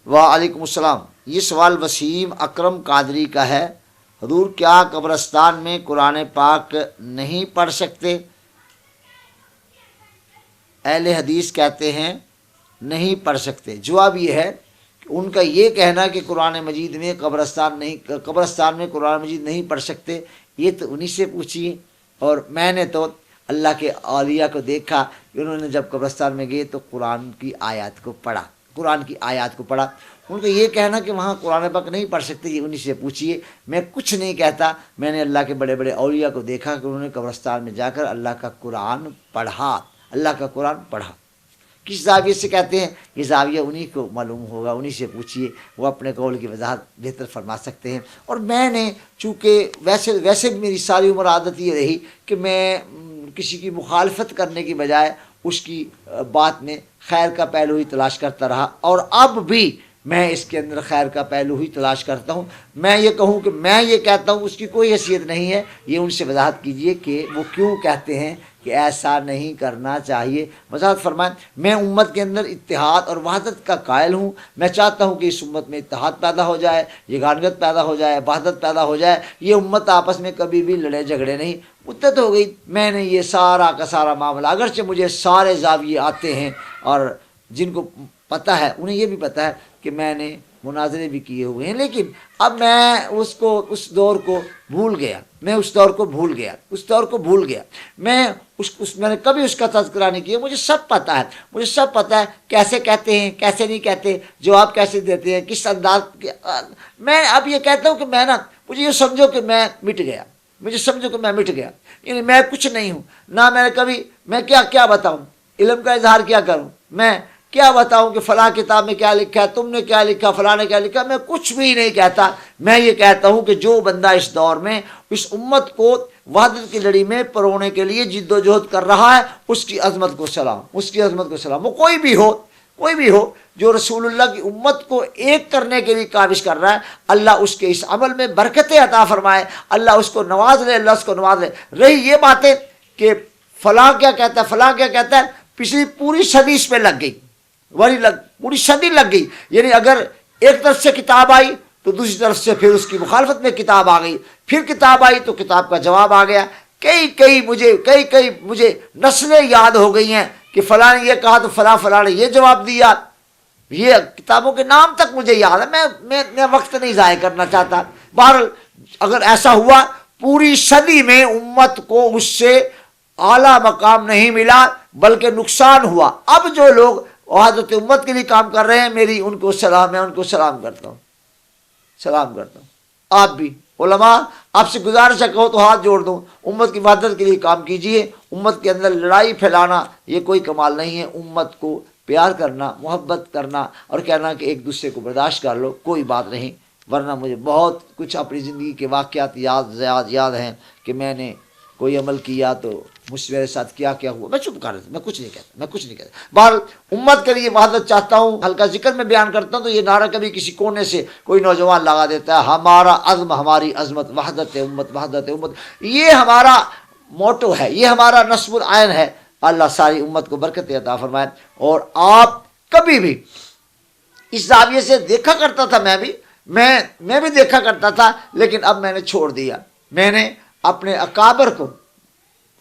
वालेकुम अस्सलाम। ये सवाल वसीम अकरम कादरी का है। हुजूर क्या कब्रस्तान में कुरान पाक नहीं पढ़ सकते? अहले हदीस कहते हैं नहीं पढ़ सकते। जवाब ये है कि उनका ये कहना कि कुरान मजीद में कब्रस्तान में कुरान मजीद नहीं पढ़ सकते, ये तो उन्हीं से पूछिए। और मैंने तो अल्लाह के औलिया को देखा कि उन्होंने जब कब्रस्तान में गए तो कुरान की आयत को पढ़ा। उनको ये कहना कि वहाँ कुरान पाक नहीं पढ़ सकते, ये उन्हीं से पूछिए। मैं कुछ नहीं कहता। मैंने अल्लाह के बड़े बड़े औलिया को देखा कि उन्होंने कब्रस्तान में जाकर अल्लाह का कुरान पढ़ा। किस जाविये से कहते हैं, ये जाविया उन्हीं को मालूम होगा, उन्हीं से पूछिए, वो अपने कौल की वजाहत बेहतर फरमा सकते हैं। और मैंने चूँकि वैसे भी मेरी सारी उम्र आदत ये रही कि मैं किसी की मुखालफत करने की बजाय उसकी बात में खैर का पहलू ही तलाश करता रहा, और अब भी मैं इसके अंदर खैर का पहलू ही तलाश करता हूँ। मैं ये कहूँ कि मैं ये कहता हूँ उसकी कोई हैसियत नहीं है, ये उनसे वजाहत कीजिए कि वो क्यों कहते हैं कि ऐसा नहीं करना चाहिए। वजाहत फरमाएं। मैं उम्मत के अंदर इत्तिहाद और वहदत का कायल हूँ। मैं चाहता हूँ कि इस उम्मत में इत्तिहाद पैदा हो जाए, यगानगत पैदा हो जाए, वहदत पैदा हो जाए। ये उम्मत आपस में कभी भी लड़े झगड़े नहीं। मुद्दत हो गई मैंने ये सारा का सारा मामला, अगरचे मुझे सारे जाविये आते हैं और जिनको पता है उन्हें ये भी पता है कि मैंने मुनाजरे भी किए हुए हैं, लेकिन अब मैं उस दौर को भूल गया। मैंने कभी उसका तज़किरा नहीं किया। मुझे सब पता है कैसे कहते हैं, कैसे नहीं कहते, जवाब कैसे देते हैं, किस अंदाज के। मैं अब ये कहता हूँ कि मुझे ये समझो कि मैं मिट गया। यानी मैं कुछ नहीं हूँ ना। मैं क्या बताऊँ, इल्म का इजहार क्या करूँ, मैं क्या बताऊं कि फलां किताब में क्या लिखा है, तुमने क्या लिखा, फलां ने क्या लिखा। मैं कुछ भी नहीं कहता। मैं ये कहता हूं कि जो बंदा इस दौर में इस उम्मत को वहदत की लड़ी में परोने के लिए जिद्दोजहद कर रहा है, उसकी अजमत को सलाम। वो कोई भी हो जो रसूलुल्लाह की उम्मत को एक करने के लिए काबिश कर रहा है, अल्लाह उसके इस अमल में बरकतें अता फरमाए, अल्लाह उसको नवाज ले। रही ये बातें कि फलां क्या कहता है, पिछली पूरी सदी इस पे लग गई, पूरी सदी लग गई। यानी अगर एक तरफ से किताब आई तो दूसरी तरफ से फिर उसकी मुखालफत में किताब आ गई, फिर किताब आई तो किताब का जवाब आ गया। कई मुझे नस्लें याद हो गई हैं कि फलां ने ये कहा तो फलां ने ये जवाब दिया। ये किताबों के नाम तक मुझे याद है। मैं वक्त नहीं ज़ाया करना चाहता। बहरहाल अगर ऐसा हुआ, पूरी सदी में उम्मत को उससे आला मकाम नहीं मिला बल्कि नुकसान हुआ। अब जो लोग वहदत उम्मत के लिए काम कर रहे हैं, मैं उनको सलाम करता हूँ। आप भी उलमा, आपसे गुजारिश है, कहो तो हाथ जोड़ दूँ, उम्मत की वहदत के लिए काम कीजिए। उम्मत के अंदर लड़ाई फैलाना ये कोई कमाल नहीं है। उम्मत को प्यार करना, मोहब्बत करना और कहना कि एक दूसरे को बर्दाश्त कर लो, कोई बात नहीं। वरना मुझे बहुत कुछ अपनी ज़िंदगी के वाक़यात याद हैं कि मैंने कोई अमल किया तो मुझसे मेरे साथ क्या हुआ। मैं चुप कर रहा था, मैं कुछ नहीं कहता। बहरहाल उम्मत के लिए वहदत चाहता हूँ। हल्का जिक्र में बयान करता हूँ तो ये नारा कभी किसी कोने से कोई नौजवान लगा देता है, हमारा अज़्म हमारी अज़मत, वहदत उम्मत। ये हमारा मोटो है, ये हमारा नस्बुल आयन है। अल्लाह सारी उम्मत को बरकत अता फरमाए। और आप कभी भी इस जाविये से देखा करता था, मैं भी देखा करता था, लेकिन अब मैंने छोड़ दिया। मैंने अपने अकाबर को,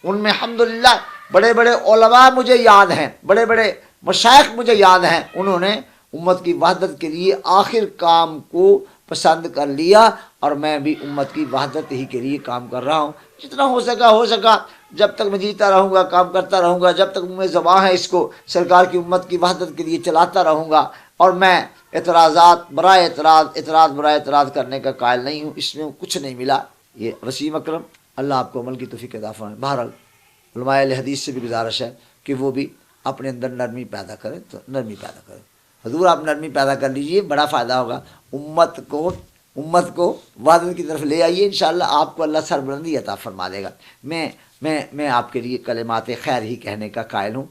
उनमें अल्हम्दुलिल्लाह बड़े बड़े उलमा मुझे याद हैं, बड़े बड़े मशाइख मुझे याद हैं। उन्होंने उम्मत की वहदत के लिए आखिर काम को पसंद कर लिया और मैं भी उम्मत की वहदत ही के लिए काम कर रहा हूँ। जितना हो सका। जब तक मैं जीता रहूँगा काम करता रहूँगा, जब तक मुझे ज़बान है इसको सरकार की उम्मत की वहदत के लिए चलाता रहूँगा। और मैं एतराज़ बराए एतराज़ करने का कायल नहीं हूँ। इसमें कुछ नहीं मिला। ये वसीम अकरम, अल्लाह आपको अमल की तौफीक अता फरमाए। बहरहाल उलमाए अहले हदीस से भी गुजारिश है कि वो भी अपने अंदर नरमी पैदा करें, तो नरमी पैदा करें। हजूर आप नरमी पैदा कर लीजिए, बड़ा फ़ायदा होगा। उम्मत को वहदत की तरफ ले आइए, इंशाअल्लाह आपको अल्लाह सरबुलंदी अता फरमा देगा। मैं आपके लिए कलिमात खैर ही कहने का कायल हूँ।